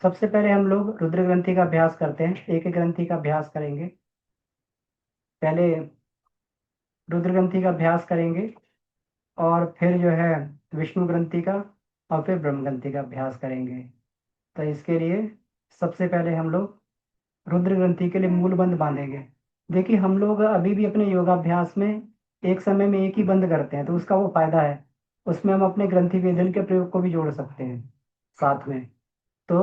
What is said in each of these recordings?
सबसे पहले हम लोग रुद्र ग्रंथि का अभ्यास करते हैं। एक एक ग्रंथि का अभ्यास करेंगे। पहले रुद्र ग्रंथि का अभ्यास करेंगे और फिर जो है विष्णु ग्रंथि का और फिर ब्रह्म ग्रंथि का अभ्यास करेंगे। तो इसके लिए सबसे पहले हम लोग रुद्र ग्रंथि के लिए मूल बंध बांधेंगे। देखिए, हम लोग अभी भी अपने योगाभ्यास में एक समय में एक ही बंध करते हैं, तो उसका वो फायदा है। उसमें हम अपने ग्रंथि वेदन के प्रयोग को भी जोड़ सकते हैं साथ में। तो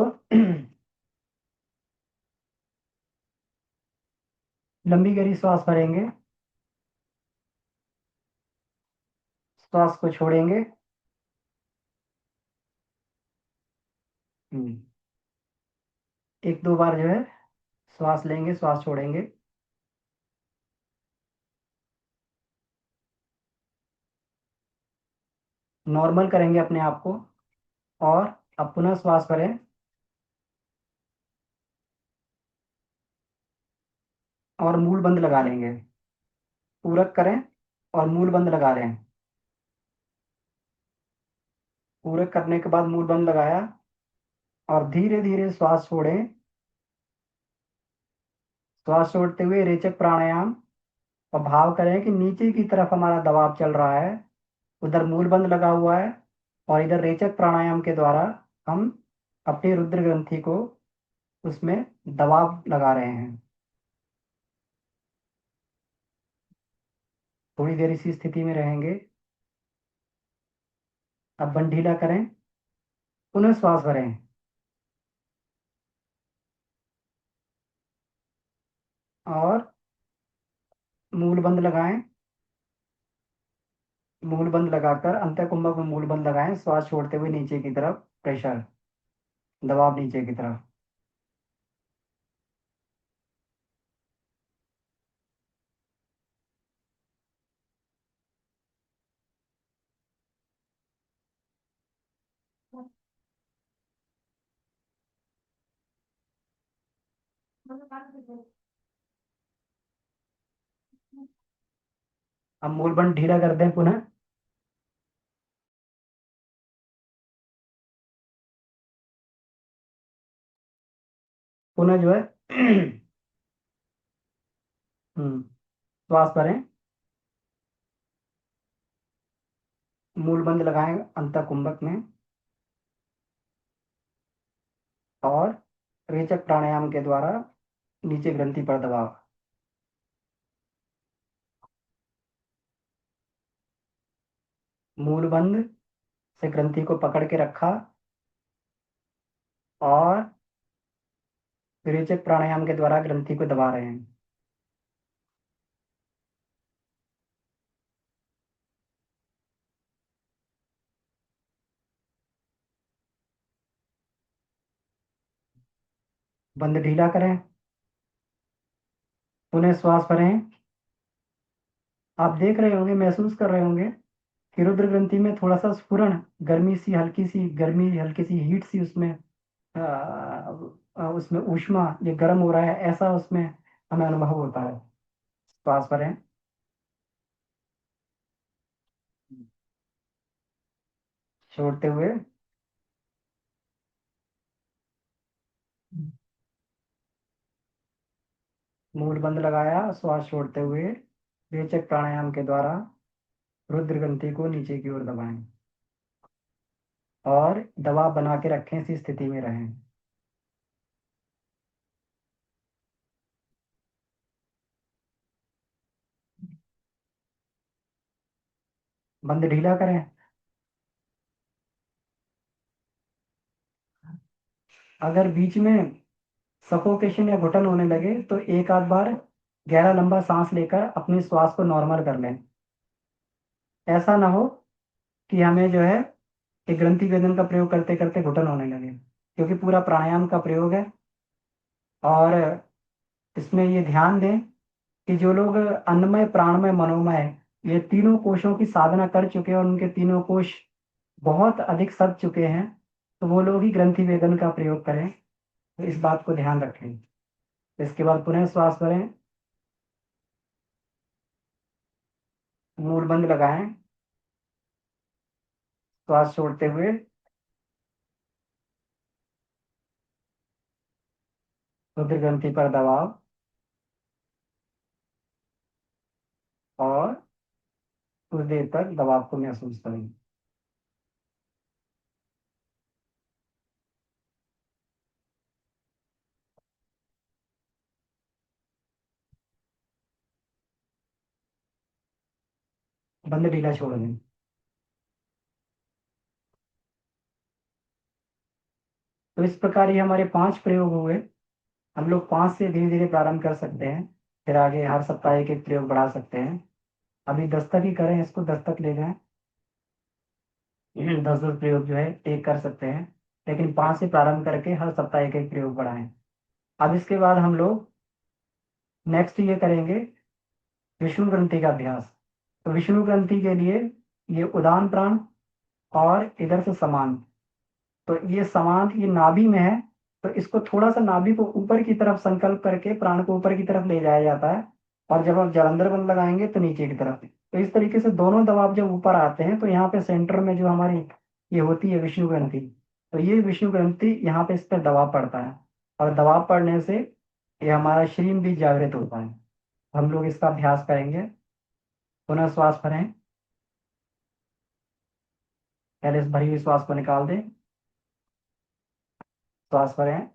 लंबी गहरी श्वास भरेंगे, श्वास को छोड़ेंगे। हम्म, एक दो बार जो है श्वास लेंगे, श्वास छोड़ेंगे। नॉर्मल करेंगे अपने आप को। और अब पुनः श्वास भरें और मूल बंद लगा लेंगे। पूरक करें और मूल बंद लगा लें। पूरक करने के बाद मूल बंद लगाया और धीरे धीरे श्वास छोड़ें। श्वास छोड़ते हुए रेचक प्राणायाम और भाव करें कि नीचे की तरफ हमारा दबाव चल रहा है। उधर मूल बंद लगा हुआ है और इधर रेचक प्राणायाम के द्वारा हम अपनी रुद्र ग्रंथि को उसमें दबाव लगा रहे हैं। थोड़ी देर इसी स्थिति में रहेंगे। अब बंद ढीला करें, पुनः श्वास भरें और मूल बंद लगाएं। मूल बंद लगाकर अंत कुंभक में मूल बंद लगाएं। श्वास छोड़ते हुए नीचे की तरफ प्रेशर, दबाव नीचे की तरफ। अब मूल बंद ढीला कर दें पुनः। पुनः जो है श्वास भरें, मूल बंद लगाएं अंत कुंभक में और रेचक प्राणायाम के द्वारा नीचे ग्रंथि पर दबाव। मूल बंद से ग्रंथि को पकड़ के रखा और रेचक प्राणायाम के द्वारा ग्रंथि को दबा रहे हैं। बंद ढीला करें, पुनः श्वास भरें। आप देख रहे होंगे, महसूस कर रहे होंगे कि रुद्र ग्रंथि में थोड़ा सा स्फुरण, गर्मी सी, हल्की सी गर्मी, हल्की सी हीट सी उसमें, उसमें ऊष्मा, ये गर्म हो रहा है ऐसा उसमें हमें अनुभव होता है। श्वास भरें। छोड़ते हुए मूल बंद लगाया, श्वास छोड़ते हुए रेचक प्राणायाम के द्वारा रुद्र ग्रंथि को नीचे की ओर दबाएं और दबाव बना के रखें, इसी स्थिति में रहें। बंद ढीला करें। अगर बीच में सफोकेशन या घुटन होने लगे तो एक आध बार गहरा लंबा सांस लेकर अपनी श्वास को नॉर्मल कर लें। ऐसा ना हो कि हमें जो है एक ग्रंथि वेदन का प्रयोग करते करते घुटन होने लगे, क्योंकि पूरा प्राणायाम का प्रयोग है। और इसमें ये ध्यान दें कि जो लोग अन्नमय, प्राणमय, मनोमय, ये तीनों कोशों की साधना कर चुके हैं और उनके तीनों कोश बहुत अधिक सद चुके हैं, तो वो लोग ही ग्रंथि वेदन का प्रयोग करें। तो इस बात को ध्यान रखें। इसके बाद पुनः श्वास भरें, मूल बंद लगाएं, श्वास छोड़ते हुए रुधिर ग्रंथि पर दबाव और कुछ देर तक दबाव को महसूस करें। बंद ढीला छोड़ दें। तो इस प्रकार ये हमारे 5 प्रयोग हुए। हम लोग 5 से धीरे धीरे प्रारंभ कर सकते हैं, फिर आगे हर सप्ताह एक एक प्रयोग बढ़ा सकते हैं। अभी 10 तक ही करें, इसको 10 तक ले जाएं। 10 10 प्रयोग जो है एक कर सकते हैं, लेकिन 5 से प्रारंभ करके हर सप्ताह एक एक प्रयोग बढ़ाएं। अब इसके बाद हम लोग नेक्स्ट ये करेंगे विष्णु ग्रंथि का अभ्यास। तो विष्णु ग्रंथि के लिए ये उदान प्राण और इधर से समान, तो ये समान ये नाभि में है। तो इसको थोड़ा सा नाभि को ऊपर की तरफ संकल्प करके प्राण को ऊपर की तरफ ले जाया जाता है, और जब हम जलंधर बंद लगाएंगे तो नीचे की तरफ। तो इस तरीके से दोनों दबाव जब ऊपर आते हैं तो यहाँ पे सेंटर में जो हमारी ये होती है विष्णु ग्रंथि, तो ये विष्णु ग्रंथि यहाँ पे इस पर दबाव पड़ता है, और दबाव पड़ने से ये हमारा श्रीम भी जागृत होता है। हम लोग इसका अभ्यास करेंगे। पुनः श्वास भरें। पहले इस भरी हुई श्वास को निकाल दें। श्वास भरें।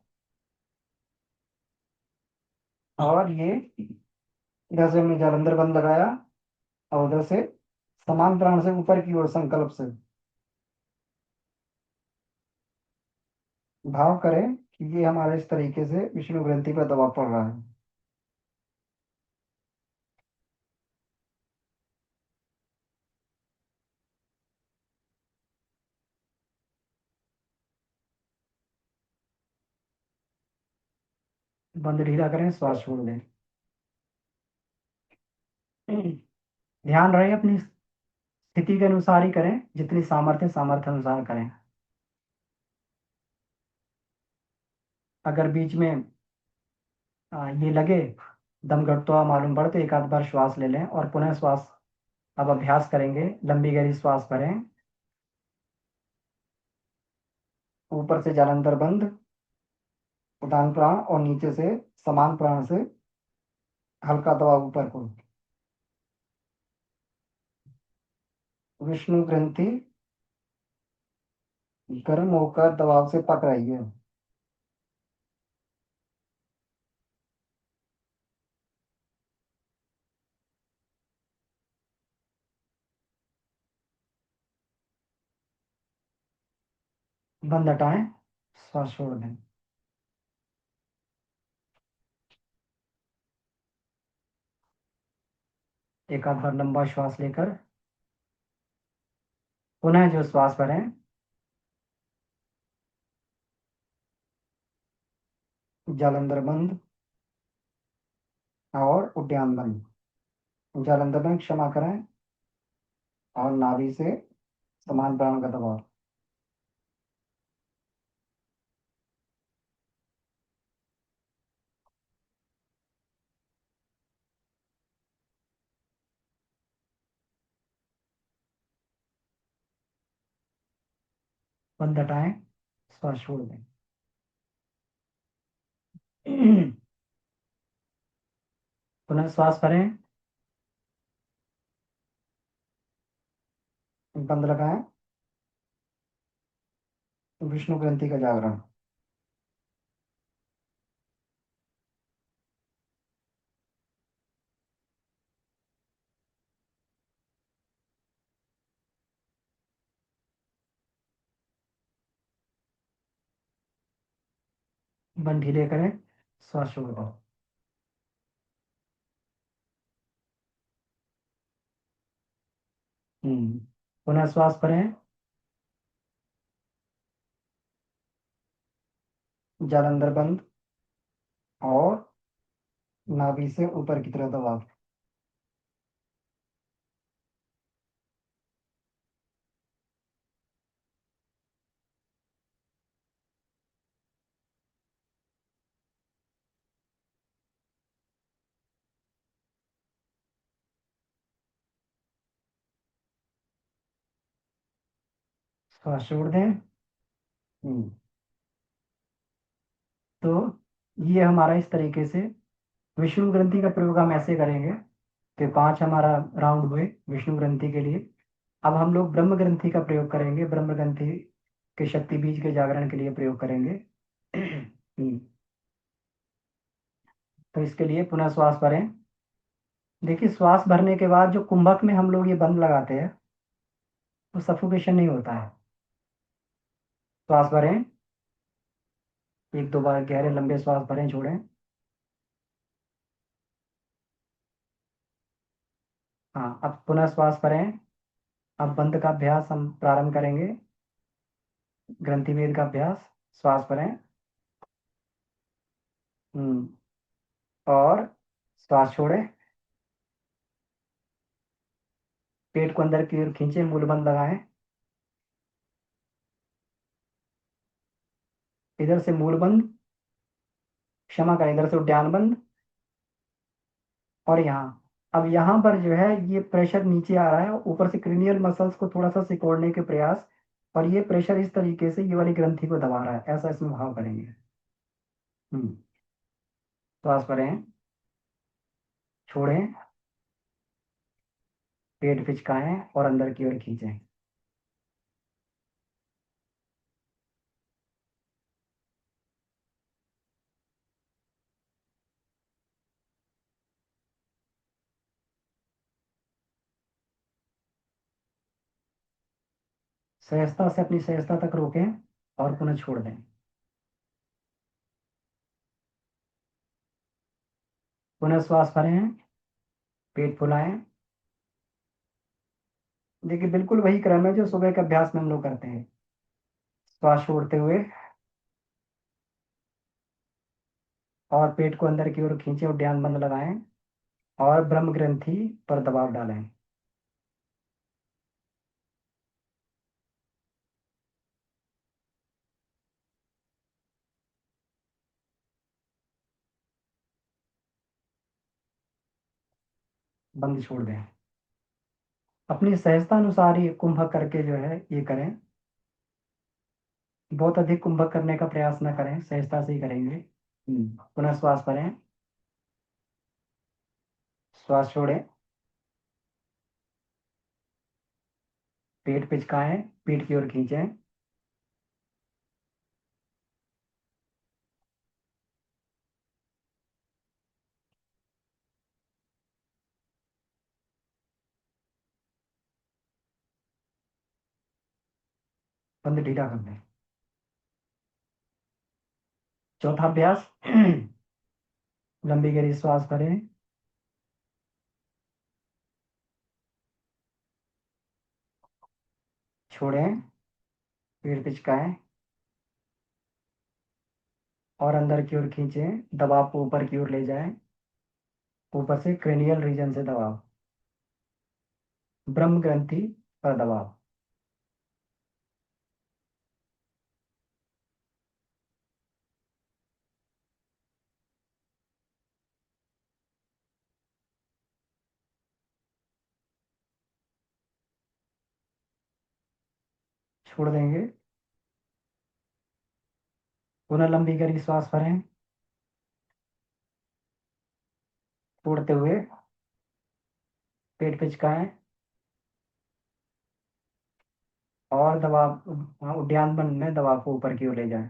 और ये इधर से हमने जालंधर बंद लगाया, और उधर से समान प्राण से ऊपर की ओर संकल्प से भाव करें कि ये हमारे इस तरीके से विष्णु ग्रंथि पर दबाव पड़ रहा है। बंद ढीला करें, श्वास छोड़ दें। ध्यान रहे अपनी स्थिति के अनुसार ही करें, जितनी सामर्थ्य सामर्थ्य अनुसार करें। अगर बीच में ये लगे दम घटता हुआ मालूम पड़े तो एक आध बार श्वास ले लें और पुनः श्वास। अब अभ्यास करेंगे। लंबी गहरी श्वास भरें, ऊपर से जालंधर बंद, उदान प्राण, और नीचे से समान प्राण से हल्का दबाव ऊपर को। विष्णु ग्रंथि गर्म होकर दबाव से पक रही है। बंद हटाएं, श्वास छोड़ दें। एक आध बार लंबा श्वास लेकर पुनः जो श्वास भरें। जालंधर बंद और उद्यान बंद। जालंधर बंद, क्षमा करें, और नाभि से समान प्राण का दबाव। बंद हटाएं, श्वास छोड़ दें। पुनः श्वास भरें। बंद लगाएं। विष्णु ग्रंथि का जागरण। बंद ढीले करें, श्वास छोड़ दें। पुनः श्वास भरें। जालंधर बंद और नाभि से ऊपर की तरफ दबाव। श्वास छोड़ दें। हम्म, तो ये हमारा इस तरीके से विष्णु ग्रंथि का प्रयोग हम ऐसे करेंगे कि 5 हमारा राउंड हुए विष्णु ग्रंथि के लिए। अब हम लोग ब्रह्म ग्रंथि का प्रयोग करेंगे, ब्रह्म ग्रंथि के शक्ति बीज के जागरण के लिए प्रयोग करेंगे। तो इसके लिए पुनः श्वास भरें। देखिए, श्वास भरने के बाद जो कुंभक में हम लोग ये बंद लगाते हैं, वो सफोकेशन नहीं होता है। श्वास भरें, एक दो बार गहरे लंबे श्वास भरें, छोड़ें। हाँ, अब पुनः श्वास भरें। अब बंद का अभ्यास हम प्रारंभ करेंगे, ग्रंथि भेद का अभ्यास। श्वास भरें। हम्म। और श्वास छोड़ें। पेट को अंदर की ओर खींचे, मूल बंद लगाएं। इधर से मूल बंद, क्षमा करें, इधर से उद्यान बंद। और यहाँ, अब यहाँ पर जो है ये प्रेशर नीचे आ रहा है, ऊपर से क्रिनियल मसल्स को थोड़ा सा सिकोड़ने के प्रयास। और ये प्रेशर इस तरीके से ये वाली ग्रंथि को दबा रहा है, ऐसा इसमें भाव करेंगे। हम्म। श्वास भरें, छोड़ें। पेट पिचकाएं और अंदर की ओर खींचें। सहजता से अपनी सहजता तक रोकें और पुनः छोड़ दें। पुनः श्वास भरें, पेट फुलाएं। देखिए, बिल्कुल वही क्रम है जो सुबह के अभ्यास में हम लोग करते हैं। श्वास छोड़ते हुए और पेट को अंदर की ओर खींचे और ध्यान बंद लगाएं और ब्रह्म ग्रंथि पर दबाव डालें। बंद छोड़ दें। अपनी सहजता अनुसार ही कुंभक करके जो है ये करें। बहुत अधिक कुंभक करने का प्रयास न करें, सहजता से ही करेंगे। पुनः श्वास भरें। श्वास छोड़ें। पेट पिचकाएं, पीठ की ओर खींचें। बंद ढीला कर दें। चौथा अभ्यास। लंबी गहरी श्वास भरें, छोड़ें। पेट पिचकाएं और अंदर की ओर खींचें, दबाव को ऊपर की ओर ले जाएं। ऊपर से क्रेनियल रीजन से दबाव, ब्रह्म ग्रंथि पर दबाव। छोड़ देंगे। पुनः लंबी गहरी श्वास भरें, छोड़ते हुए पेट पिचकाएं और दबाव उद्यान बंद में दबाव को ऊपर की ओर ले जाएं।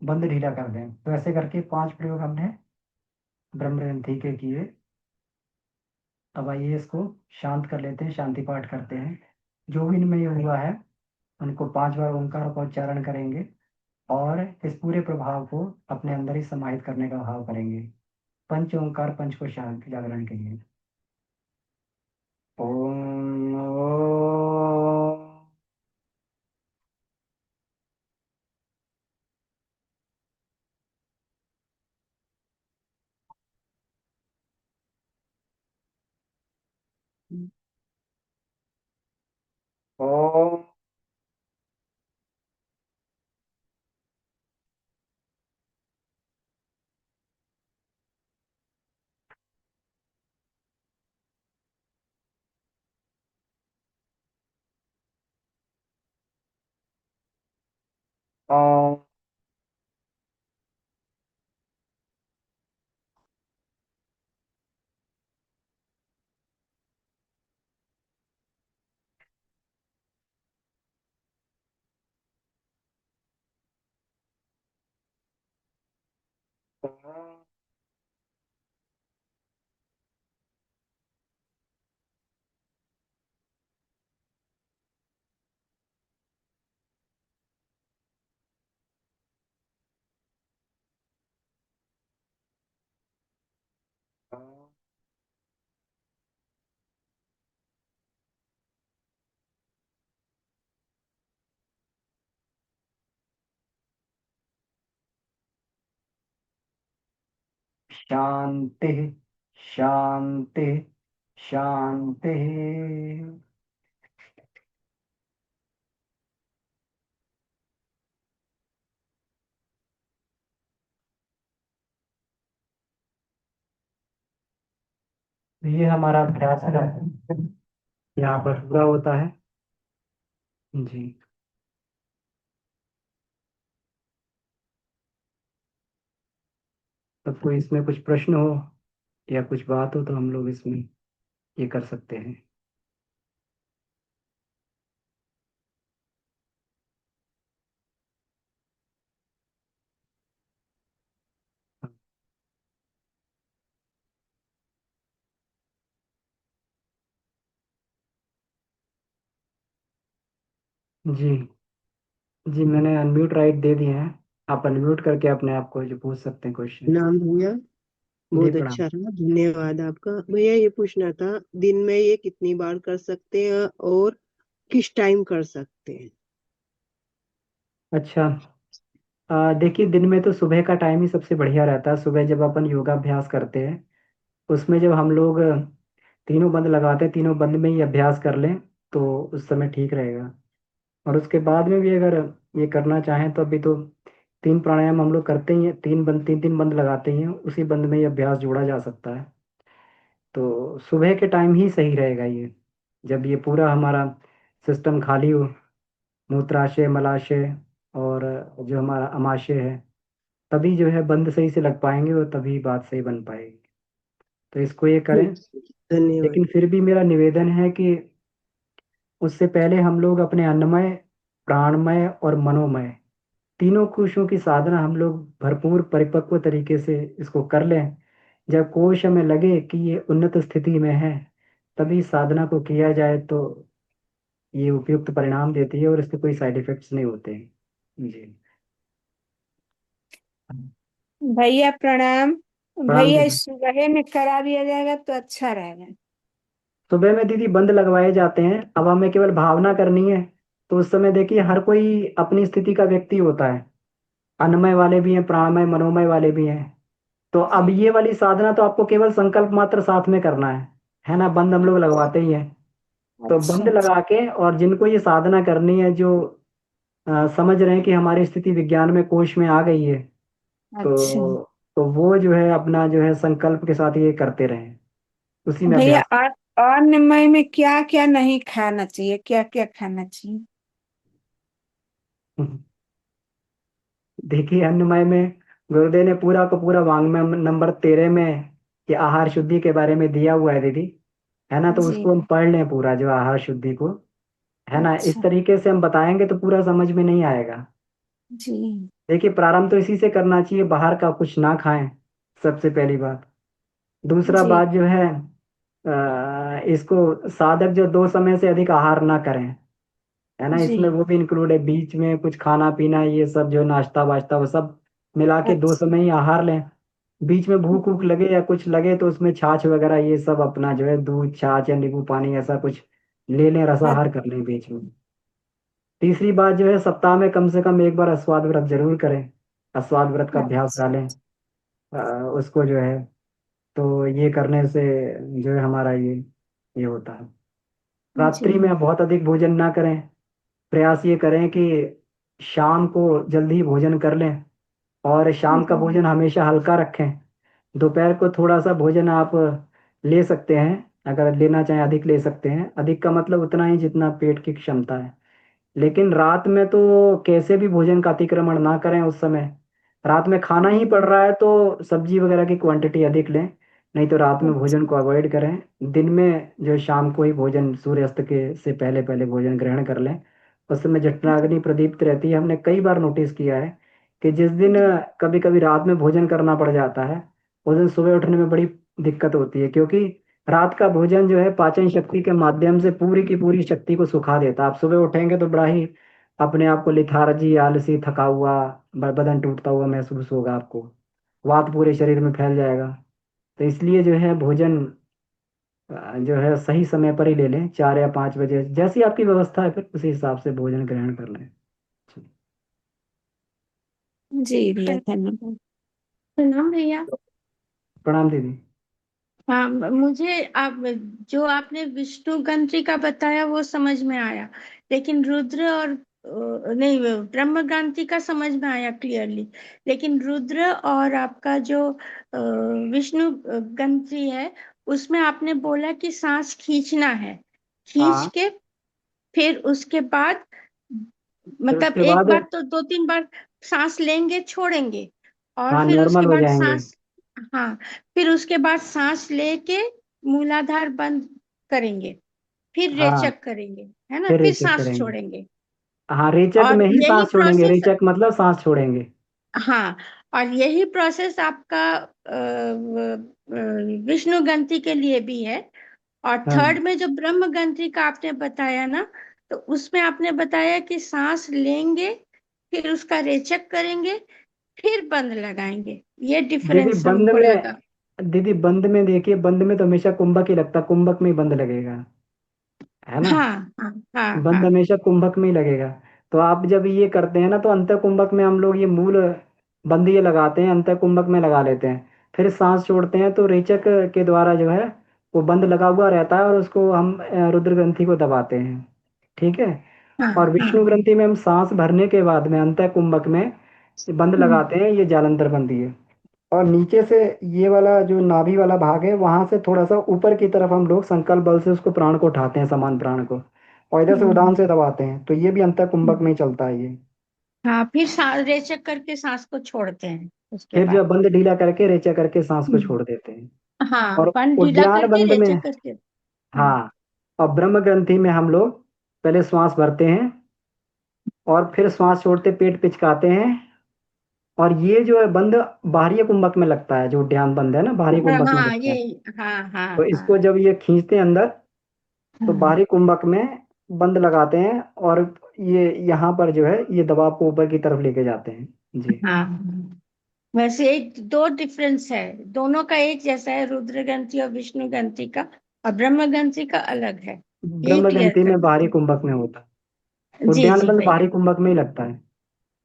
बंद ढीला कर दें। तो ऐसे करके 5 प्रयोग हमने ब्रह्म ग्रंथि के किए। अब आइए इसको शांत कर लेते हैं, शांति पाठ करते हैं। जो भी इनमें ये हुआ है उनको 5 बार ओंकार का उच्चारण करेंगे और इस पूरे प्रभाव को अपने अंदर ही समाहित करने का भाव करेंगे। पंच ओंकार पंच को शांति जागरण के लिए। ओम। ओम। और शांति शांति शांति। ये हमारा अभ्यास है, यहाँ पर पूरा होता है जी। तब कोई इसमें कुछ प्रश्न हो या कुछ बात हो तो हम लोग इसमें ये कर सकते हैं। जी जी, मैंने अनम्यूट राइट दे दिए हैं। आप अनम्यूट करके अपने आप को जो पूछ सकते हैं क्वेश्चन। नाम भैया, जी बहुत प्रणाम। अच्छा रहा, धन्यवाद आपका। भैया ये पूछना था, दिन में ये कितनी बार कर सकते हैं और किस टाइम कर सकते हैं? अच्छा, देखिए दिन में तो सुबह का टाइम ही सबसे बढ़िया रहता है। सुबह जब अपन योगाभ्यास करते हैं उसमें जब हम लोग तीनों बंद लगाते हैं, तीनों बंद में ही अभ्यास कर लें तो उस समय ठीक रहेगा। और उसके बाद में भी अगर ये करना चाहें तो अभी तो तीन प्राणायाम हम लोग करते ही हैं, तीन बंद तीन तीन बंद लगाते ही हैं, उसी बंद में ये अभ्यास जोड़ा जा सकता है। तो सुबह के टाइम ही सही रहेगा ये, जब ये पूरा हमारा सिस्टम खाली हो, मूत्राशय मलाशय और जो हमारा अमाशय है, तभी जो है बंद सही से लग पाएंगे और तभी बात सही बन पाएगी। तो इसको ये करें। धन्यवाद। लेकिन फिर भी मेरा निवेदन है कि उससे पहले हम लोग अपने अन्नमय, प्राणमय और मनोमय तीनों कोशों की साधना हम लोग भरपूर परिपक्व तरीके से इसको कर लें। जब कोश हमें लगे कि ये उन्नत स्थिति में है, तभी साधना को किया जाए तो ये उपयुक्त परिणाम देती है और इसके कोई साइड इफेक्ट्स नहीं होते हैं जी। भैया प्रणाम। प्रणाम भैया दीदी। इस सुबह में करा दिया जाएगा तो अच्छा रहेगा। सुबह में दीदी बंद लगवाए जाते हैं, अब हमें केवल भावना करनी है। तो उस समय देखिए हर कोई अपनी स्थिति का व्यक्ति होता है, अन्नमय वाले भी हैं, प्राणमय मनोमय वाले भी हैं। तो अब जी। ये वाली साधना तो आपको केवल संकल्प मात्र साथ में करना है ना। बंद हम लोग लगवाते ही हैं। तो अच्छा बंद लगा के, और जिनको ये साधना करनी है, जो समझ रहे हैं कि हमारी स्थिति विज्ञान में कोश में आ गई है, अच्छा। तो वो जो है अपना जो है संकल्प के साथ ये करते रहें, उसी में भैया अभ्यास। अन्नमय में क्या क्या नहीं खाना चाहिए, क्या क्या खाना चाहिए? देखिए अन्नमय में गुरुदेव ने पूरा का पूरा वाङ्मय नंबर 13 में ये आहार शुद्धि के बारे में दिया हुआ है दीदी, है ना। तो जी। उसको हम पढ़ लें पूरा, जो आहार शुद्धि को, है ना। इस अच्छा। तरीके से हम बताएंगे तो पूरा समझ में नहीं आएगा। जी। देखिए प्रारंभ तो इसी से करना चाहिए, बाहर का कुछ ना खाएं, सबसे पहली बात। दूसरा जी। बात जो है, इसको साधक जो 2 समय से अधिक आहार ना करें, है ना। जी। इसमें वो भी इंक्लूड है, बीच में कुछ खाना पीना ये सब जो नाश्ता वाश्ता वो सब मिला के दो अच्छा। समय ही आहार लें। बीच में भूख वूख लगे या कुछ लगे तो उसमें छाछ वगैरह ये सब अपना जो है, दूध छाछ या नींबू पानी ऐसा कुछ ले लें, रसाहार कर लें बीच में। तीसरी बात जो है, सप्ताह में कम से कम एक बार अस्वाद व्रत जरूर करें, अस्वाद व्रत का अभ्यास अच्छा। डालें। उसको जो है, तो ये करने से जो है हमारा ये होता है। जी। रात्रि में बहुत अधिक भोजन ना करें। प्रयास ये करें कि शाम को जल्दी ही भोजन कर लें, और शाम का जी। भोजन हमेशा हल्का रखें। दोपहर को थोड़ा सा भोजन आप ले सकते हैं, अगर लेना चाहें अधिक ले सकते हैं। अधिक का मतलब उतना ही जितना पेट की क्षमता है। लेकिन रात में तो कैसे भी भोजन का अतिक्रमण ना करें उस समय। रात में खाना ही पड़ रहा है तो सब्जी वगैरह की क्वांटिटी अधिक लें, नहीं तो रात में भोजन अच्छा। को अवॉइड करें। दिन में जो शाम को ही भोजन, सूर्यास्त के से पहले पहले भोजन ग्रहण कर लें। उस समय जठराग्नि प्रदीप्त रहती है। हमने कई बार नोटिस किया है कि जिस दिन जी। कभी कभी रात में भोजन करना पड़ जाता है, उस दिन सुबह उठने में बड़ी दिक्कत होती है, क्योंकि रात का भोजन जो है पाचन शक्ति के माध्यम से पूरी की पूरी शक्ति को सुखा देता है। आप सुबह उठेंगे तो बड़ा ही अपने आप को लिथार्जी, आलसी, थका हुआ, बदन टूटता हुआ महसूस होगा आपको। वात पूरे शरीर में फैल जाएगा। तो इसलिए जो है भोजन जो है सही समय पर ही ले लें, 4 या 5 बजे, जैसी आपकी व्यवस्था है फिर उसी हिसाब से भोजन ग्रहण कर लें। जी भैया, धन्यवाद। प्रणाम भैया। प्रणाम दीदी। हाँ, मुझे आप जो आपने विष्णु गंत्री का बताया वो समझ में आया, लेकिन रुद्र और नहीं, ब्रह्म गंत्री का समझ में आया क्लियरली, लेकिन रुद्र और आपका जो विष्णु गंत्री है, उसमें आपने बोला कि सांस खींचना है, खींच हाँ, के फिर उसके बाद, फिर मतलब उसके एक बाद बार तो 2-3 बार सांस लेंगे छोड़ेंगे, और हाँ फिर नॉर्मल उसके हो बाद जाएंगे। सांस, हाँ, फिर उसके बाद सांस लेके मूलाधार बंद करेंगे, फिर हाँ, रेचक करेंगे, है ना, फिर फिर रेचक सांस करेंगे। छोड़ेंगे। हाँ, रेचक और में ही यही सांस छोड़ेंगे। प्रोसेस, रेचक मतलब सांस छोड़ेंगे। हाँ, और यही प्रोसेस आपका विष्णु गंती के लिए भी है। और हाँ, थर्ड में जो ब्रह्म गंत्री का आपने बताया ना, तो उसमें आपने बताया कि सांस लेंगे, फिर उसका रेचक करेंगे, फिर बंद लगाएंगे। ये दीदी डिफरेंस बंद हमको लगा। में, दीदी बंद में देखिए, बंद में तो हमेशा कुंभक ही लगता, कुंभक में ही बंद लगेगा, है ना। हाँ हाँ हाँ बंद हाँ। हमेशा कुंभक में ही लगेगा। तो आप जब ये करते हैं ना, तो अंत कुंभक में हम लोग ये मूल बंद ये लगाते हैं, अंत कुंभक में लगा लेते हैं। फिर सांस छोड़ते हैं तो रेचक के द्वारा जो है वो बंद लगा हुआ रहता है, और उसको हम रुद्र ग्रंथि को दबाते हैं। ठीक है। हाँ और हाँ। विष्णु ग्रंथि में हम सांस भरने के बाद में अंत कुंभक में बंद हम्म, लगाते हैं, ये जालंधर बंदी है। और नीचे से ये वाला जो नाभि वाला भाग है, वहां से थोड़ा सा ऊपर की तरफ हम लोग संकल्प बल से उसको प्राण को उठाते हैं, समान प्राण को, और इधर से उड़ान हम्म, से दबाते हैं। तो ये भी अंतः कुंभक हम्म। में ही चलता है ये। हाँ, फिर रेचक करके सांस को छोड़ते हैं उसके फिर जो बाद। बंद ढीला करके रेचा करके सांस को हम्म, छोड़ देते हैं। हाँ, और बंद ढीला उद्यान करके बंद में, रेचक करके। हाँ। हाँ, और ब्रह्म ग्रंथि में हम लोग पहले श्वास भरते हैं, और फिर श्वास छोड़ते पेट पिचकाते हैं। और ये जो है बंद बाहरी कुंभक में लगता है, जो उद्यान बंद है ना, बाहरी हाँ कुंभक में हाँ, लगता ये, है। हाँ हाँ तो इसको हाँ जब ये खींचते हैं अंदर, तो हाँ बाहरी कुंभक में बंद लगाते हैं, और ये यहाँ पर जो है ये दबाव को ऊपर की तरफ लेके जाते हैं। जी। हाँ। वैसे एक दो डिफरेंस है, दोनों का एक जैसा है, रुद्र ग्रंथि और विष्णु ग्रंथि का, और ब्रह्म ग्रंथि का अलग है। यही ब्रह्म क्लियर ग्रंथि में करना बाहरी था। कुंभक में होता है। जी उद्यान जी बंद बाहरी भैया। कुंभक में ही लगता है।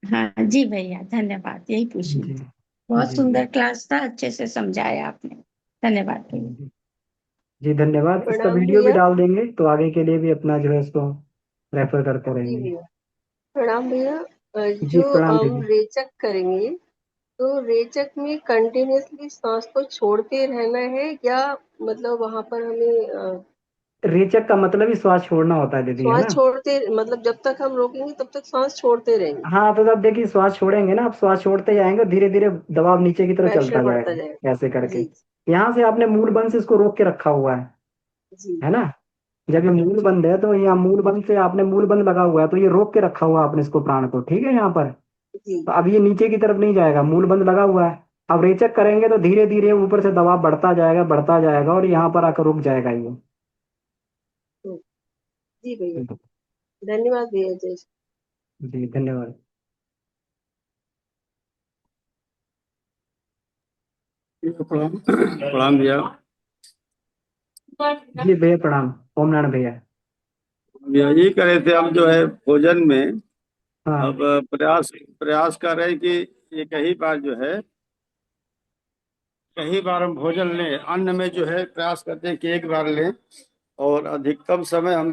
हाँ जी भैया, धन्यवाद, यही पूछना जी। था। बहुत जी। सुंदर क्लास था, अच्छे से समझाया आपने। धन्यवाद भैया। जी। जी धन्यवाद। इसका प्रणाम वीडियो भी भैया। डाल देंगे तो आगे के लिए भी अपना जो है इसको रेफर करते जी रहेंगे। भैया। प्रणाम भैया। जी जो प्रणाम हम दीदी। रेचक करेंगे, तो रेचक में कंटिन्यूअसली सांस को छोड़ते रहना है, या मतलब वहां पर हमें रेचक का मतलब ही श्वास छोड़ना होता है दीदी, है श्वास ना। छोड़ते, मतलब जब तक हम रोकेंगे तब तक सांस छोड़ते रहेंगे, हाँ, तो जब देखिए श्वास छोड़ेंगे ना, आप श्वास छोड़ते जाएंगे, धीरे धीरे दबाव नीचे की तरफ प्रेशर चलता बढ़ता जाएगा ऐसे जाएगा। करके। जी यहाँ से आपने मूल बंद से इसको रोक के रखा हुआ जी है ना। जब ये मूल बंद है तो यहाँ मूल बंद से आपने मूल बंद लगा हुआ है, तो ये रोक के रखा हुआ है आपने इसको प्राण को, ठीक है यहाँ पर। जी। तो अब ये नीचे की तरफ नहीं जाएगा, मूल बंद लगा हुआ है। अब रेचक करेंगे तो धीरे धीरे ऊपर से दबाव बढ़ता जाएगा, बढ़ता जाएगा, और यहाँ पर आकर रुक जाएगा ये। तो, जी भैया। धन्यवाद भैया। जय श्री जी धन्यवाद। प्रणाम प्रणाम भैया। जी भैया प्रणाम। ओम नारायण भैया। भैया यही कर रहे थे हम जो है भोजन में। हाँ। अब प्रयास प्रयास कर रहे हैं कि एक ही बार जो है, कई बार हम भोजन लें, अन्न में जो है प्रयास करते हैं कि एक बार लें। और अधिकतम समय हम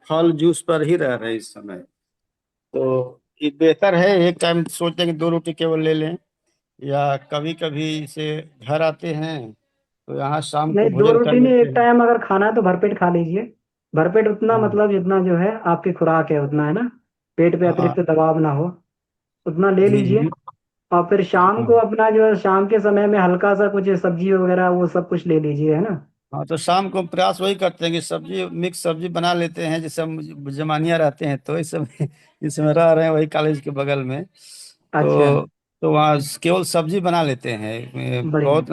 फल जूस पर ही रह रहे हैं इस समय। तो ये बेहतर है, एक टाइम सोचते हैं कि 2 रोटी केवल ले लें, या कभी कभी से घर आते हैं तो यहाँ शाम को नहीं, दो भोजन कर रोटी नहीं, लेते एक हैं। टाइम अगर खाना है तो भरपेट खा लीजिए। भरपेट उतना, हाँ मतलब जितना जो है आपकी खुराक है उतना, है ना, पेट पे हाँ अतिरिक्त दबाव ना हो, उतना ले जी लीजिए। जी और फिर शाम को हाँ अपना जो है शाम के समय में हल्का सा कुछ सब्जी वगैरह वो सब कुछ ले लीजिए, है ना। हाँ। तो शाम को प्रयास वही करते हैं कि सब्जी मिक्स सब्जी बना लेते हैं, जैसे हम जमानिया रहते हैं तो इस समय इस समय रह रहे हैं वही कॉलेज के बगल में। अच्छा। तो वहाँ केवल सब्जी बना लेते हैं, बढ़िया। बहुत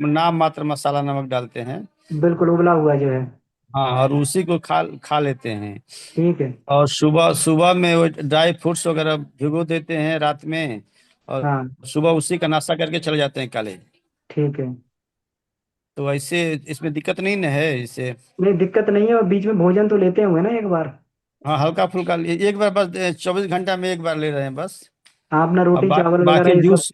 नाम मात्र मसाला नमक डालते हैं। बिल्कुल उबला हुआ जो है। हाँ, और उसी को खा खा लेते हैं। ठीक है। और सुबह सुबह में वो ड्राई फ्रूट्स वगैरह भिगो देते हैं रात में, और हाँ। सुबह उसी का नाश्ता करके चले जाते हैं कॉलेज। ठीक है। तो ऐसे इसमें दिक्कत नहीं न है इससे। नहीं दिक्कत नहीं है, और बीच में भोजन तो लेते होंगे ना एक बार। हाँ, हल्का फुल्का एक बार बस, 24 घंटा में एक बार ले रहे हैं बस। हाँ, अपना अब रोटी चावल वगैरह बाकी ये सब। जूस,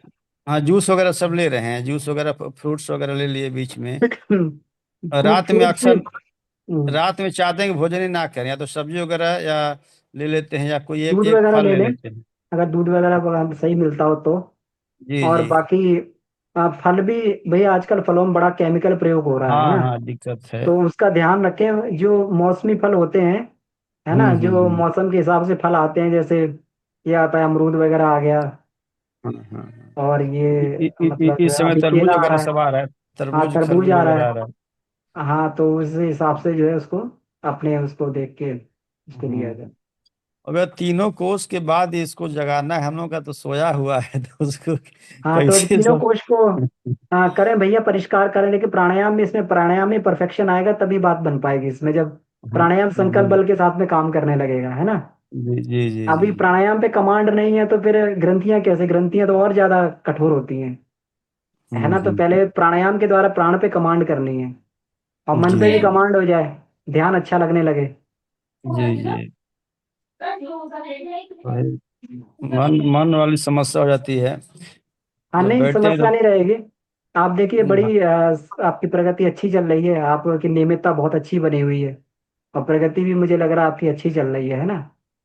हाँ जूस वगैरह सब ले रहे हैं, जूस वगैरह फ्रूट्स वगैरह ले लिए बीच में। और रात में फ्रूट्स भी। अक्सर रात में चाहते हैं कि भोजन ही ना करें, या तो सब्जी वगैरह या ले लेते हैं, या कोई एक दूध एक वगैरह फल ले ले लें, लेते हैं। अगर दूध वगैरह को सही मिलता हो तो। जी और जी। बाकी फल भी, भैया आजकल फलों में बड़ा केमिकल प्रयोग हो रहा है हाँ ना। हाँ, दिक्कत है। तो उसका ध्यान रखें, जो मौसमी फल होते हैं, है ना, जो हम्म। मौसम के हिसाब से फल आते हैं, जैसे ये आता है अमरूद वगैरह आ गया, हाँ हाँ हाँ। और ये मतलब जो इस है समय अभी तरबूज केला आ वगैरह रहा है। सब आ रहा है, हाँ तरबूज तरबूज खरबूज आ रहा वगैरह आ है। रहा है। हाँ तो उस हिसाब से जो है उसको, अपने उसको देख के उसको लिया हाँ, जाए। अगर तीनों कोस के बाद इसको जगाना है, हम लोग का तो सोया हुआ है तो उसको हाँ तो कैसे तीनों सब। कोष को करें भैया, परिष्कार करें, लेकिन प्राणायाम में, इसमें प्राणायाम में परफेक्शन आएगा तभी बात बन पाएगी इसमें, जब हाँ प्राणायाम संकल्प जी बल के साथ में काम करने लगेगा, है ना। जी जी जी अभी जी। प्राणायाम पे कमांड नहीं है तो फिर ग्रंथियां कैसे, ग्रंथियां तो और ज्यादा कठोर होती हैं, है ना। तो हम्म। पहले प्राणायाम के द्वारा प्राण पे कमांड करनी है, और मन जी पे भी जी कमांड हो जाए, ध्यान अच्छा लगने लगे। जी जी। वही मन वाली समस्या हो जाती है हाँ जब नहीं, बैठते हैं समस्या नहीं रहेगी। आप देखिए तो। बड़ी आपकी प्रगति अच्छी चल रही है, आपकी नियमितता बहुत अच्छी बनी हुई है, और प्रगति भी मुझे लग रहा है आपकी अच्छी चल रही है ना,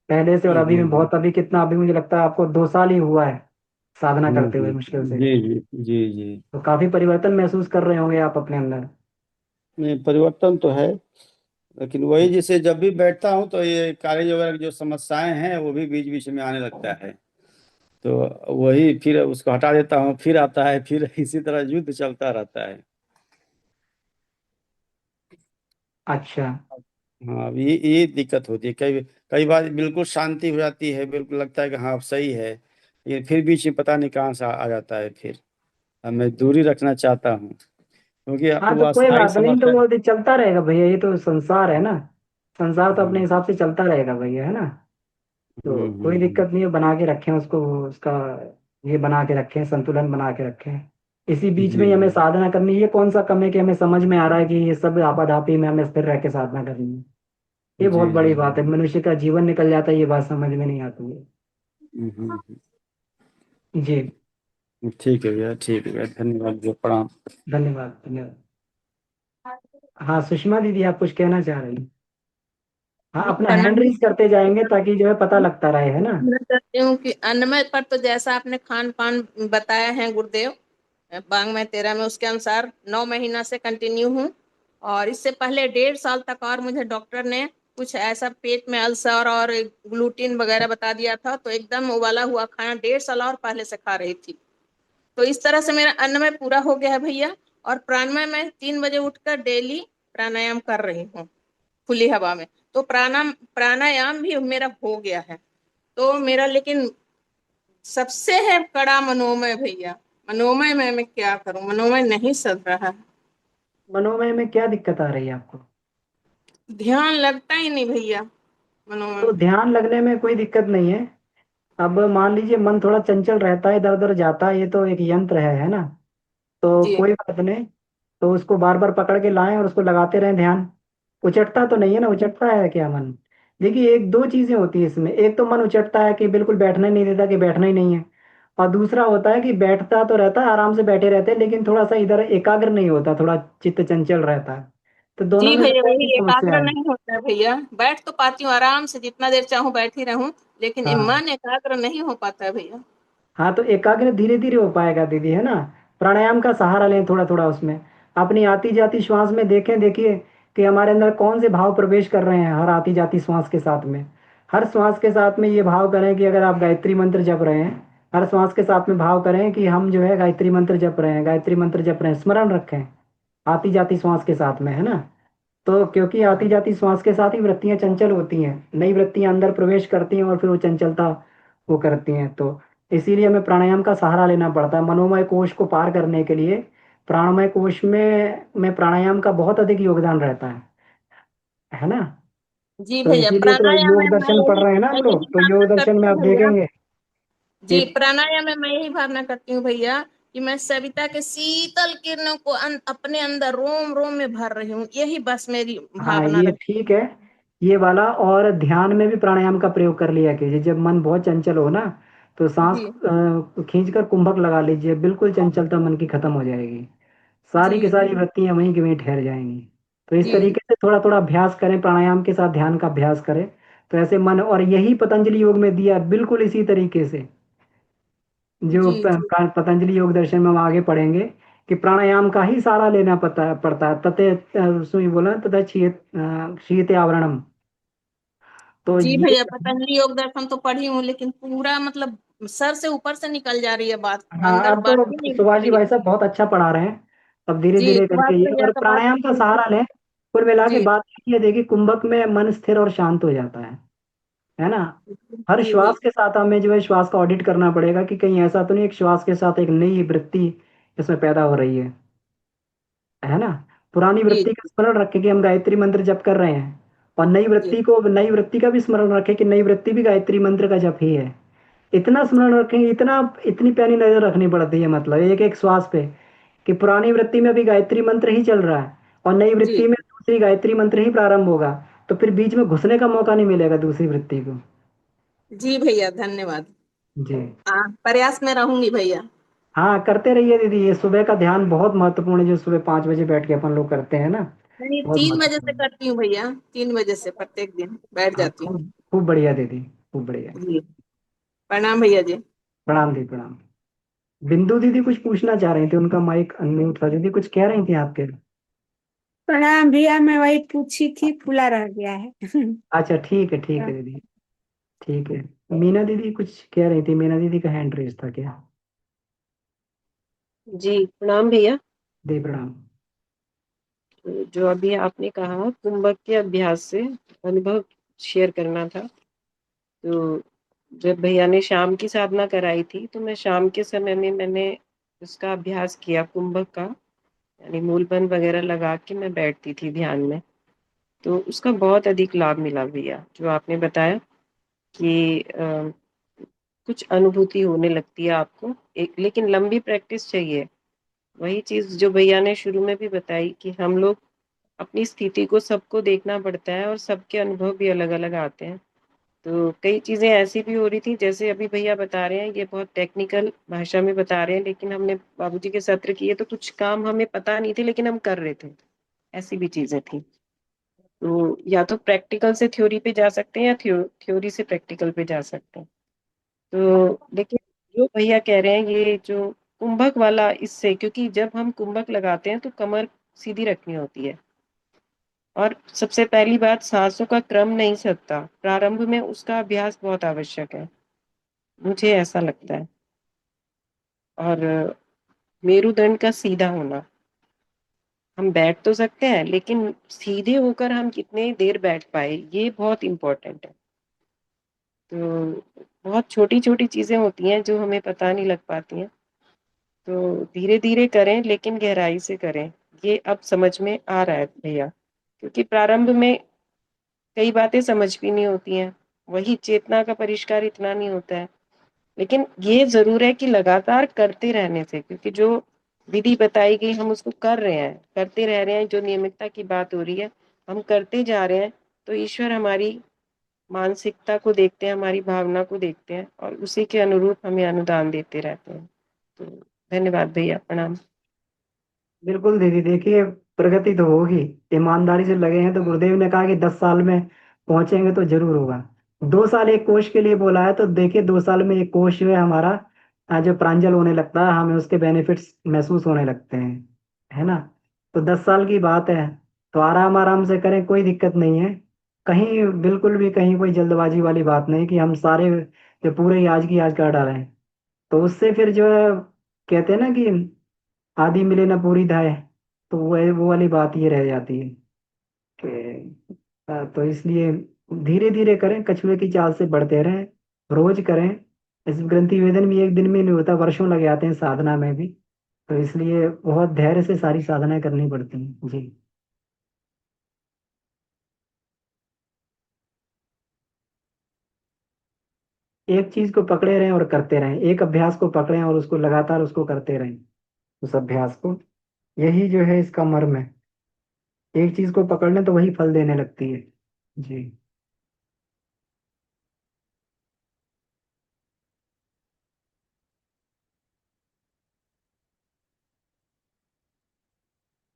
पहले से और अभी में हम्म बहुत। अभी कितना, अभी मुझे लगता है आपको 2 साल ही हुआ है साधना करते हुए मुश्किल से। जी जी जी जी। तो काफी परिवर्तन महसूस कर रहे होंगे आप अपने अंदर। नहीं, परिवर्तन तो है, लेकिन वही जैसे जब भी बैठता हूँ तो ये कॉलेज वगैरह की जो समस्याएं हैं वो भी बीच बीच में आने लगता है। तो वही फिर उसको हटा देता हूँ, फिर आता है, फिर इसी तरह युद्ध चलता रहता है। अच्छा। हाँ, अब ये दिक्कत होती है, कई कई बार बिल्कुल शांति हो जाती है, बिल्कुल लगता है कि हाँ अब सही है, ये फिर बीच में पता नहीं कहाँ से आ जाता है फिर। अब मैं दूरी रखना चाहता हूँ, क्योंकि हाँ तो वो कोई अस्थायी बात नहीं, तो समस्या। वो चलता रहेगा भैया, ये तो संसार है ना, संसार तो अपने हम्म हिसाब से चलता रहेगा भैया, है ना। तो कोई हम्म। दिक्कत नहीं है, बना के रखें उसको, उसका ये बना के रखें, संतुलन बना के रखें। इसी बीच में ही हमें जी साधना करनी है, ये कौन सा कम है कि हमें समझ में आ रहा है कि ये सब आपाधापी में हमें स्थिर रह के साधना करनी है। ये जी बहुत जी बड़ी बात है, जी। मनुष्य का जीवन निकल जाता है, ये बात समझ में नहीं आती है। हम्म। जी। ठीक है भैया, ठीक है भैया, धन्यवाद भैया, प्रणाम। धन्यवाद धन्यवाद। हाँ सुषमा दीदी, आप कुछ कहना चाह रही हैं। हाँ अपना हैंड प्रणाम। रेज करते जाएंगे ताकि जो है पता लगता रहे, है ना। मैं चाहती हूँ कि अन्नमय पर तो जैसा आपने खान पान बताया है गुरुदेव, वांग्मय 13 में, उसके अनुसार 9 महीना से कंटिन्यू हूँ। और इससे पहले 1.5 साल तक और मुझे डॉक्टर ने कुछ ऐसा पेट में अल्सर और ग्लूटीन वगैरह बता दिया था, तो एकदम उबाला हुआ खाना 1.5 साल और पहले से खा रही थी। तो इस तरह से मेरा अन्नमय पूरा हो गया है भैया। और प्राणमय मैं 3 बजे उठकर डेली प्राणायाम कर रही हूँ खुली हवा में। तो प्राणायाम प्राणायाम भी मेरा हो गया है। तो मेरा लेकिन सबसे है कड़ा मनोमय भैया। मनोमय में मैं क्या करूं, मनोमय नहीं चल रहा है। मनोमय में क्या दिक्कत आ रही है आपको। ध्यान लगता ही नहीं भैया मनोमय तो में। ध्यान लगने में कोई दिक्कत नहीं है। अब मान लीजिए मन थोड़ा चंचल रहता है, इधर उधर जाता है, ये तो एक यंत्र है ना। तो जी कोई बात नहीं, तो उसको बार बार पकड़ के लाएं और उसको लगाते रहें ध्यान। उचटता तो नहीं है ना, उचटता है क्या मन। देखिए एक दो चीजें होती है इसमें, एक तो मन उचटता है कि बिल्कुल बैठना ही नहीं देता, कि बैठना ही नहीं है। और दूसरा होता है कि बैठता तो रहता है, आराम से बैठे रहते हैं, लेकिन थोड़ा सा इधर एकाग्र नहीं होता, थोड़ा चित्त चंचल रहता है। तो दोनों जी में से भैया, कौन सी वही समस्या एकाग्र है। नहीं होता है भैया। बैठ तो पाती हूँ आराम से, जितना देर चाहूँ बैठी रहूं, लेकिन हाँ। मन एकाग्र नहीं हो पाता है भैया। हाँ तो एकाग्र धीरे धीरे हो पाएगा दीदी, है ना। प्राणायाम का सहारा लें थोड़ा थोड़ा उसमें, अपनी आती जाती श्वास में देखें, देखिए कि हमारे अंदर कौन से भाव प्रवेश कर रहे हैं हर आती जाती श्वास के साथ में। हर श्वास के साथ में ये भाव करें कि अगर आप गायत्री मंत्र जप रहे हैं, हर श्वास के साथ में भाव करें कि हम जो है गायत्री मंत्र जप रहे हैं, गायत्री मंत्र जप रहे हैं, स्मरण रखें आती जाती श्वास के साथ में, है ना। तो क्योंकि आती जाती श्वास के साथ ही वृत्तियां चंचल होती हैं, नई वृत्तियां अंदर प्रवेश करती हैं और फिर वो चंचलता वो करती हैं। तो इसीलिए हमें प्राणायाम का सहारा लेना पड़ता है मनोमय कोश को पार करने के लिए। प्राणमय कोश में प्राणायाम का बहुत अधिक योगदान रहता है ना। जी तो भैया, इसीलिए तो प्राणायाम में योग दर्शन पढ़ रहे हैं ना मैं हम लोग, यही तो योग भावना दर्शन करती में हूँ आप भैया। देखेंगे जी, कि प्राणायाम में मैं यही भावना करती हूँ भैया कि मैं सविता के शीतल किरणों को अपने अंदर रोम रोम में भर रही हूँ, यही बस मेरी हाँ भावना ये रहती ठीक है, ये वाला। और ध्यान में भी प्राणायाम का प्रयोग कर लिया कीजिए जब मन बहुत चंचल हो ना, तो है। सांस जी खींचकर कुंभक लगा लीजिए, बिल्कुल चंचलता मन की खत्म हो जाएगी, सारी की जी सारी वृत्तियां वहीं की वहीं ठहर जाएंगी। तो इस जी तरीके से थोड़ा थोड़ा अभ्यास करें, प्राणायाम के साथ ध्यान का अभ्यास करें, तो ऐसे मन, और यही पतंजलि योग में दिया है, बिल्कुल इसी तरीके से जो जी जी पतंजलि योग दर्शन में हम आगे पढ़ेंगे कि प्राणायाम का ही सहारा लेना पड़ता है। तते सुई बोला तथा शीत आवरणम। तो जी ये, भैया, पतंजलि योग दर्शन तो पढ़ी हूँ, लेकिन पूरा मतलब सर से ऊपर से निकल जा रही है बात, हाँ अंदर अब बात ही तो नहीं घुस सुभाष जी रही भाई है। साहब बहुत अच्छा पढ़ा रहे हैं, अब धीरे जी, धीरे सुभाष करके ये भैया और का बात प्राणायाम का बिल्कुल सहारा सही। लें। कुल मिला के जी बात ये देखिए, कुंभक में मन स्थिर और शांत हो जाता है ना। हर जी श्वास भैया। के साथ हमें जो है श्वास का ऑडिट करना पड़ेगा कि कहीं ऐसा तो नहीं एक श्वास के साथ एक नई वृत्ति इसमें पैदा हो रही है ना। पुरानी जी वृत्ति का स्मरण रखें कि हम गायत्री मंत्र जप कर रहे हैं, और जी नई वृत्ति का भी स्मरण रखें कि नई वृत्ति भी गायत्री मंत्र का जप ही है। इतना स्मरण रखेंगे, इतना इतनी प्यारी नजर रखनी पड़ती है, मतलब एक एक श्वास पे, कि पुरानी वृत्ति में भी गायत्री मंत्र ही चल रहा है और नई जी वृत्ति में दूसरी गायत्री मंत्र ही प्रारंभ होगा, तो फिर बीच में घुसने का मौका नहीं मिलेगा दूसरी वृत्ति को। जी भैया, धन्यवाद। जी हाँ, प्रयास में रहूंगी भैया। हाँ, करते रहिए दीदी, ये सुबह का ध्यान बहुत महत्वपूर्ण है, जो सुबह 5 बजे बैठ के अपन लोग करते हैं ना, नहीं, बहुत 3 बजे से महत्वपूर्ण है। करती हूँ भैया, 3 बजे से प्रत्येक दिन बैठ हाँ जाती हूँ। खूब खूब बढ़िया दीदी, खूब बढ़िया। जी, प्रणाम भैया जी। प्रणाम दी प्रणाम। बिंदु दीदी कुछ पूछना चाह रही थी, उनका माइक अनम्यूट था, दीदी कुछ कह रही थी आपके। प्रणाम भैया, मैं वही पूछी थी, खुला रह गया है। अच्छा ठीक है दीदी, ठीक है। मीना दीदी कुछ कह रही थी, मीना दीदी का हैंड रेस था क्या। जी प्रणाम भैया। दे प्रणाम। तो जो अभी आपने कहा कुंभक के अभ्यास से अनुभव शेयर करना था, तो जब भैया ने शाम की साधना कराई थी तो मैं शाम के समय में मैंने उसका अभ्यास किया कुंभक का, यानी मूलबंध वगैरह लगा के मैं बैठती थी ध्यान में। तो उसका बहुत अधिक लाभ मिला भैया, जो आपने बताया कि कुछ अनुभूति होने लगती है आपको, एक लेकिन लंबी प्रैक्टिस चाहिए। वही चीज जो भैया ने शुरू में भी बताई कि हम लोग अपनी स्थिति को सबको देखना पड़ता है और सबके अनुभव भी अलग अलग आते हैं। तो कई चीजें ऐसी भी हो रही थी, जैसे अभी भैया बता रहे हैं, ये बहुत टेक्निकल भाषा में बता रहे हैं, लेकिन हमने बाबूजी के सत्र किए तो कुछ काम हमें पता नहीं थे लेकिन हम कर रहे थे, ऐसी भी चीजें थी। तो या तो प्रैक्टिकल से थ्योरी पे जा सकते हैं या थ्योरी से प्रैक्टिकल पे जा सकते हैं। तो लेकिन जो भैया कह रहे हैं ये जो कुंभक वाला, इससे क्योंकि जब हम कुंभक लगाते हैं तो कमर सीधी रखनी होती है, और सबसे पहली बात सांसों का क्रम नहीं सकता, प्रारंभ में उसका अभ्यास बहुत आवश्यक है, मुझे ऐसा लगता है। और मेरुदंड का सीधा होना, हम बैठ तो सकते हैं लेकिन सीधे होकर हम कितने देर बैठ पाए, ये बहुत इम्पोर्टेंट है। तो बहुत छोटी छोटी चीजें होती हैं जो हमें पता नहीं लग पाती हैं, तो धीरे धीरे करें लेकिन गहराई से करें, ये अब समझ में आ रहा है भैया। क्योंकि प्रारंभ में कई बातें समझ भी नहीं होती हैं, वही चेतना का परिष्कार इतना नहीं होता है, लेकिन ये जरूर है कि लगातार करते रहने से, क्योंकि जो विधि बताई गई हम उसको कर रहे हैं, करते रह रहे हैं, जो नियमितता की बात हो रही है हम करते जा रहे हैं, तो ईश्वर हमारी मानसिकता को देखते हैं, हमारी भावना को देखते हैं और उसी के अनुरूप हमें अनुदान देते रहते हैं। तो धन्यवाद भैया, प्रणाम। बिल्कुल दीदी, देखिए प्रगति तो होगी, ईमानदारी से लगे हैं तो गुरुदेव ने कहा कि 10 साल में पहुंचेंगे तो जरूर होगा। 2 साल एक कोष के लिए बोला है, तो देखिए 2 साल में एक कोष जो है हमारा जो प्रांजल होने लगता है, हमें उसके बेनिफिट्स महसूस होने लगते हैं, है ना। तो 10 साल की बात है, तो आराम आराम से करें, कोई दिक्कत नहीं है। कहीं बिल्कुल भी कहीं कोई जल्दबाजी वाली बात नहीं कि हम सारे जो पूरे ही आज की आज कर डालें। तो उससे फिर जो है, कहते हैं ना कि आधी मिले ना पूरी धाय, तो वो वाली बात ये रह जाती है कि तो इसलिए धीरे धीरे करें, कछुए की चाल से बढ़ते रहें, रोज करें। इस ग्रंथि वेदन भी एक दिन में नहीं होता, वर्षों लग जाते हैं साधना में भी। तो इसलिए बहुत धैर्य से सारी साधनाएं करनी पड़ती हैं जी। एक चीज को पकड़े रहें और करते रहें, एक अभ्यास को पकड़ें और उसको लगातार उसको करते रहें, उस अभ्यास को। यही जो है इसका मर्म है। एक चीज को पकड़ लें तो वही फल देने लगती है जी।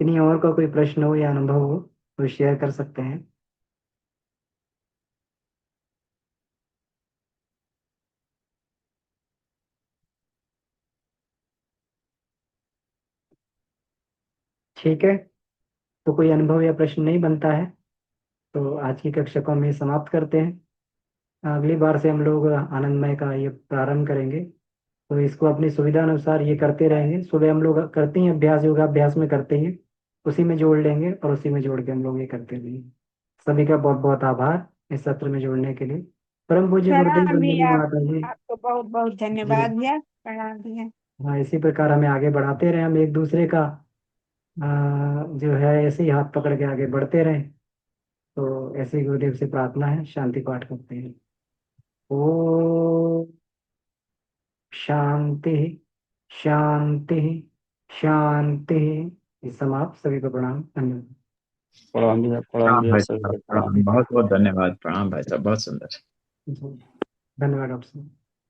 इन्हीं और का कोई प्रश्न हो या अनुभव हो तो शेयर कर सकते हैं। ठीक है, तो कोई अनुभव या प्रश्न नहीं बनता है तो आज की कक्षा को हम ये समाप्त करते हैं। अगली बार से हम लोग आनंदमय का ये प्रारंभ करेंगे। तो इसको अपनी सुविधा अनुसार ये करते रहेंगे। सुबह हम लोग करते हैं अभ्यास, योगाभ्यास में करते हैं, उसी में जोड़ लेंगे और उसी में जोड़ के हम लोग ये करते रहेंगे। सभी का बहुत बहुत आभार इस सत्र में जोड़ने के लिए। परम पूज्य गुरुदेव प्रणाम वंदनीय भैया, माता जी। आपको बहुत बहुत जी। धन्यवाद भैया, प्रणाम भैया। हाँ, इसी प्रकार हमें आगे बढ़ाते रहें, हम एक दूसरे का जो है ऐसे ही हाथ पकड़ के आगे बढ़ते रहें। तो ऐसे ही गुरुदेव से प्रार्थना है, शांति पाठ करते हैं। ओ शांति शांति शांति। इस समाप्त, सभी को प्रणाम, धन्यवाद। प्रणाम भैया, भाई सभी साहब, को प्रणाम। प्रणाम, बहुत बहुत धन्यवाद, प्रणाम भाई साहब, बहुत सुंदर। जी, धन्यवाद डॉक्टर साहब।